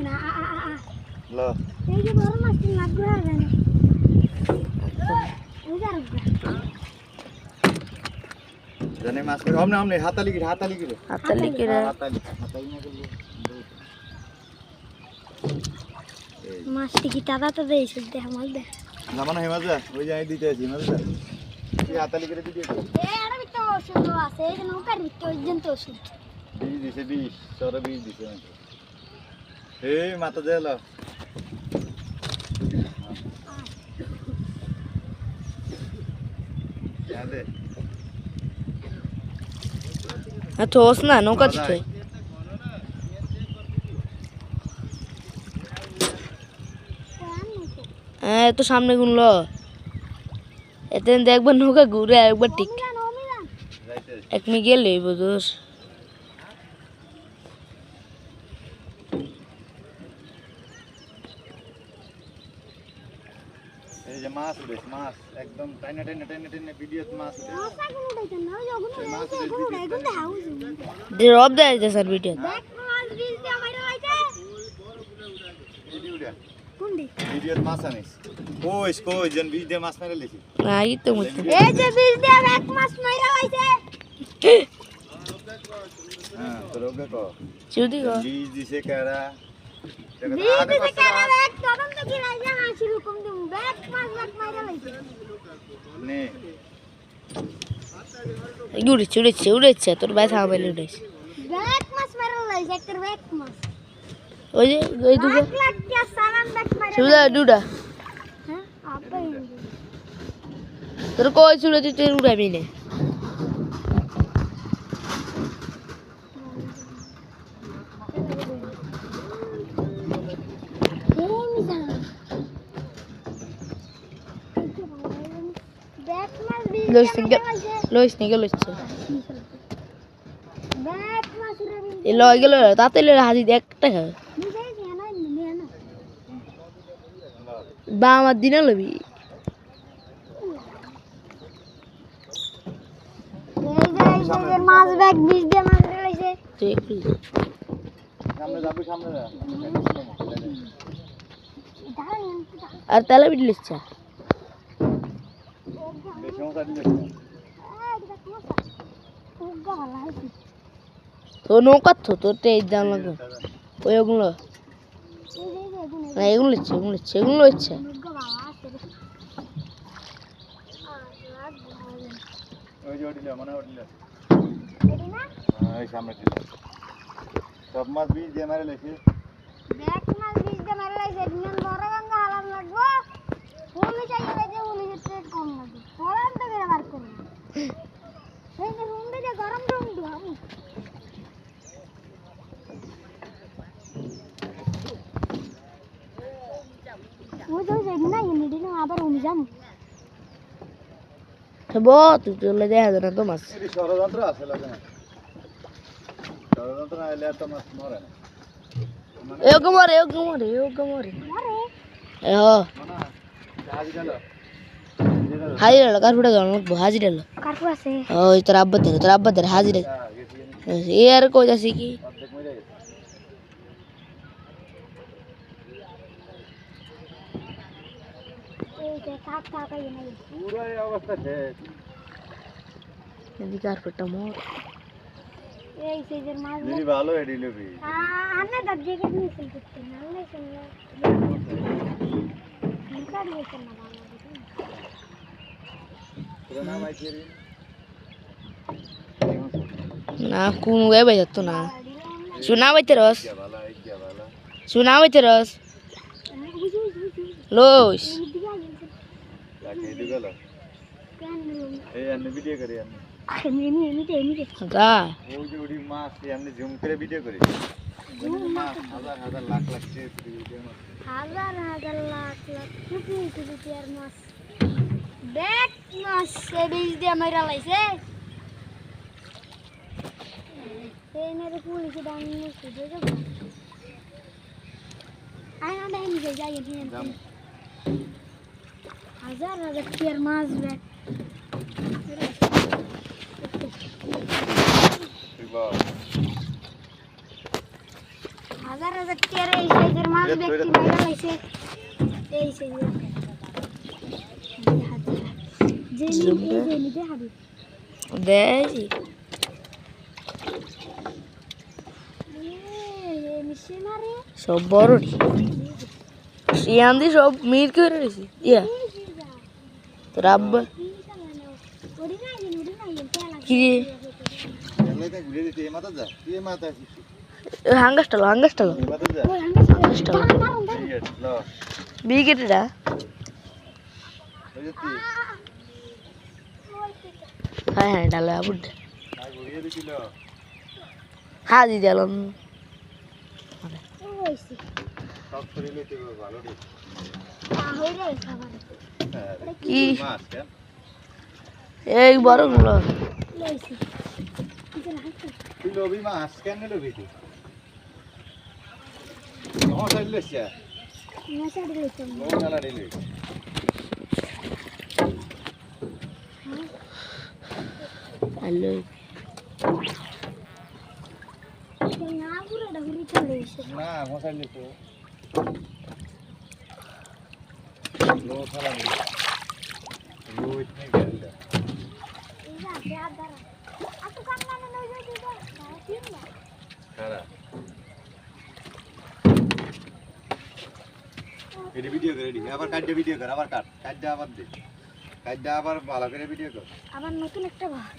না ল এই যে বড় মাছটি লাগবে হবে না এই যা রুগা জানে মাছ করে हमने हाताली की हाताली ना করলে মাছটি কি দাদা তো দেইছে দেখ মাছ দেখ না মানে হেমাজা ওই যাই দিতে আছি মাঝে এই হাতালি করে দিতে এ আরে তো ওষুধ আছে এই নৌকার ভিতর ওইজন তো ওষুধ বীজ দিছে 20 সর বীজ দিছে এই মাথা দেলা यादे তো ওস না নৌকা দিতে তো সামনে গুনলো এতে দেখবার নৌকা ঘুরে একবার ঠিক এক মি গেলে বুঝোস এই যে মাছ উঠেছে মাছ একদম টাইনা ভিডিওতে মাছ যে রব দেয় যে স্যার ভিডিও ভিডিওতে মাছ আনিস কই জন বীজ দিয়ে মাছ মেরে লেছি নাই তো মুতে এই যে বীজ দিয়ে এক মাছ মাইরা লাইছে হ্যাঁ তো রোগে কো চুদি গো বীজ দিছে কারা বীজ দিছে কারা এক তদন্ত কি লাইছে হাসি রকম দিম এক মাছ মাইরা লাইছে নে উড়েছে তোর ভাই থামবে উড়েছে এক মাছ মাইরা লাইছে একটা এক মাছ ওই যে ওই দুটো লাখ কে সালাম ব্যাক মাইরা চুদা দুটা হ্যাঁ আপা তোর কই চুড়েছে তুই উড়াবি না লইস নি গেল এ লই গেল তাতে হাজি একটা বা আমার দিনে লবি মাছ ব্যাগ বীজ দিয়ে মাছ লাইছে তুই একটু সামনে যা আর তালা বিট লিখছা বেশি মশা দিলে তো নৌকা তো তোর তে দাম লাগবে ওই ওগুলো না এগুলো ইচ্ছে ওই যে ওডিলে মনে ওডিলে এই সামনে দিল সব মাছ বীজ দিয়ে মারে লেছি ব্যাগ মাছ বীজ দিয়ে মারা লাইছে নিয়ন বড় গঙ্গা হালাম লাগবো ওমি চাইলে যে ওমি যেতে কম লাগে ফলান তো করে বার করব এই যে হুন্ডে যে গরম রুম দু আমি ও তো যেদিন না এমনি না আবার ওমি যাম বো তুই চলে দেখা যায় না তো মাছ এই ষড়যন্ত্র আছে লাগে না ষড়যন্ত্র না এলে তো মাছ মরে না এগো মরে আরে এ হো মানা জাহাজ গেল হাজিরা কার ফুটা গেল হাজিরা কারপু আছে ওই তোর আব্বা ধরে হাজিরা এ আর কই যাচ্ছে কি অর্ধেক মরে গেছে এই যে কাকা নাই পুরো এই অবস্থা শেষ এদিকে আর ফুটা মোর এই সেজের মাছ দিদি ভালো এডিলো বি আন্না দাদ জেগে নিছিল করতে না নাই শুনলা মুখা দিয়েছে না বাবা পুরোনা মাইকেরি না কোন গায় বাই যাতো না শোনা বাইতে রস শোনা বাইতে রস লোস লাকে এডি গেল এই আন্নে ভিডিও করি আন্নে এমনি গা ওই যে ওডি মাছ এমনি জুম করে ভিডিও করি মাছ হাজার লাখ ভিডিও মাছ হাজার লাখ কোটি আর মাছ ব্যাগ মাছ বীজ দিয়ে মাইরা লাইছে এই মেরে পুলিশ দাঁড়িয়ে নিচ্ছে দেখো আয় না দেন যাই দাম হাজার টিয়ার মাছ ব্যাগ হাজার 1000 টাকার এই সাইজের মাছ ব্যক্তি মারা লাইছে এই সাইজের যে নিতে হাবি দেখি মিশে মারে সব বড় ইয়ান্দি সব মির করে রয়েছে ইয়া তোর আব্বা ওড়ি না তেলা কি রে এমনিতে ঘুরে দিতে এ মাথা যা তুই এ মাথা হাঙ্গাসটা এ মাথা যা ওই হাঙ্গাসটা ঠিক আছে ল বিকেটটা ওই যে তুই হ্যাঁ হ্যাঁ ডালে আবুড আর ঘুরিয়ে দিছিল হাজি দিলাম ওইছি সব করে নিতে ভালো রে হইরে খাবার কি মাছ কেন এই বড় গুলো লইছি কিছু না হাইতে তুই লবি মাছ কেন লবি তুই আমার সাইড লেছে না সাইড লইছি নো নালা নিলে হ্যালো না পুরো ডগরি চলে এসে না আমার সাইড লেছে নো খালা নিলে নো ইতনে গেল ইয়া যা দাঁড়া আতো কাম না লই যাই দিবা তিন না খারা এডি ভিডিও করে এডি আবার কাট ভিডিও কর আবার কাট আবার দে কাট আবার ভালো করে ভিডিও কর আবার নতুন একটা ভাগ